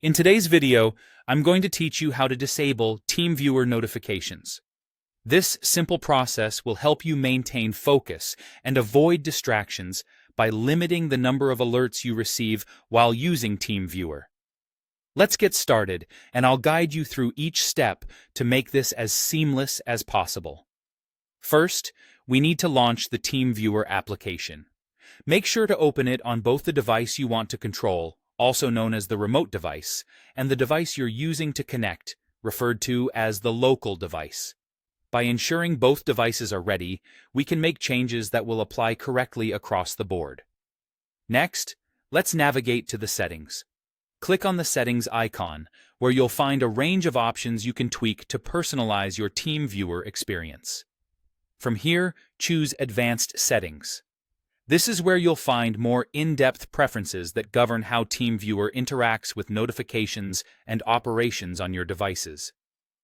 In today's video, I'm going to teach you how to disable Teamviewer notifications. This simple process will help you maintain focus and avoid distractions by limiting the number of alerts you receive while using Teamviewer. Let's get started, and I'll guide you through each step to make this as seamless as possible. First, we need to launch the Teamviewer application. Make sure to open it on both the device you want to control, also known as the remote device, and the device you're using to connect, referred to as the local device. By ensuring both devices are ready, we can make changes that will apply correctly across the board. Next, let's navigate to the settings. Click on the settings icon, where you'll find a range of options you can tweak to personalize your Teamviewer experience. From here, choose Advanced Settings. This is where you'll find more in-depth preferences that govern how Teamviewer interacts with notifications and operations on your devices.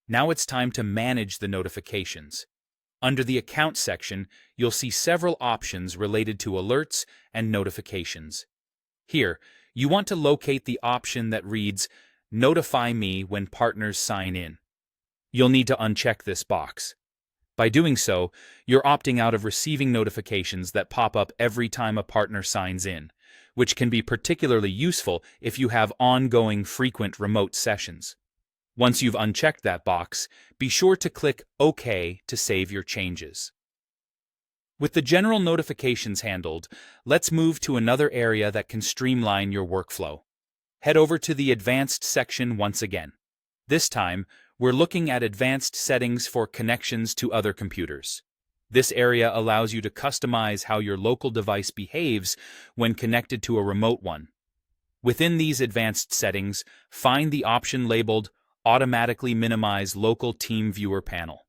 Now it's time to manage the notifications. Under the Account section, you'll see several options related to alerts and notifications. Here, you want to locate the option that reads, "Notify me when partners sign in." You'll need to uncheck this box. By doing so, you're opting out of receiving notifications that pop up every time a partner signs in, which can be particularly useful if you have ongoing frequent remote sessions. Once you've unchecked that box, be sure to click OK to save your changes. With the general notifications handled, let's move to another area that can streamline your workflow. Head over to the Advanced section once again. This time, we're looking at advanced settings for connections to other computers. This area allows you to customize how your local device behaves when connected to a remote one. Within these advanced settings, find the option labeled Automatically Minimize Local Teamviewer Panel.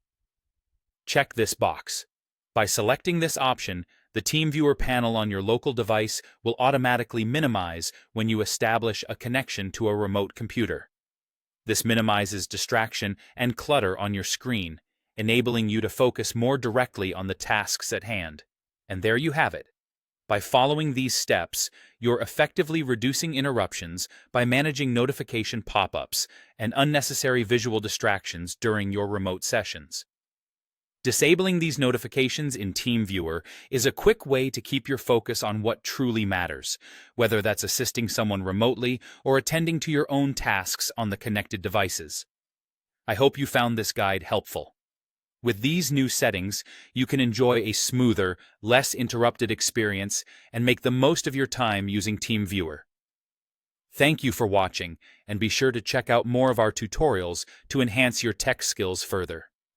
Check this box. By selecting this option, the Teamviewer panel on your local device will automatically minimize when you establish a connection to a remote computer. This minimizes distraction and clutter on your screen, enabling you to focus more directly on the tasks at hand. And there you have it. By following these steps, you're effectively reducing interruptions by managing notification pop-ups and unnecessary visual distractions during your remote sessions. Disabling these notifications in Teamviewer is a quick way to keep your focus on what truly matters, whether that's assisting someone remotely or attending to your own tasks on the connected devices. I hope you found this guide helpful. With these new settings, you can enjoy a smoother, less interrupted experience and make the most of your time using Teamviewer. Thank you for watching, and be sure to check out more of our tutorials to enhance your tech skills further.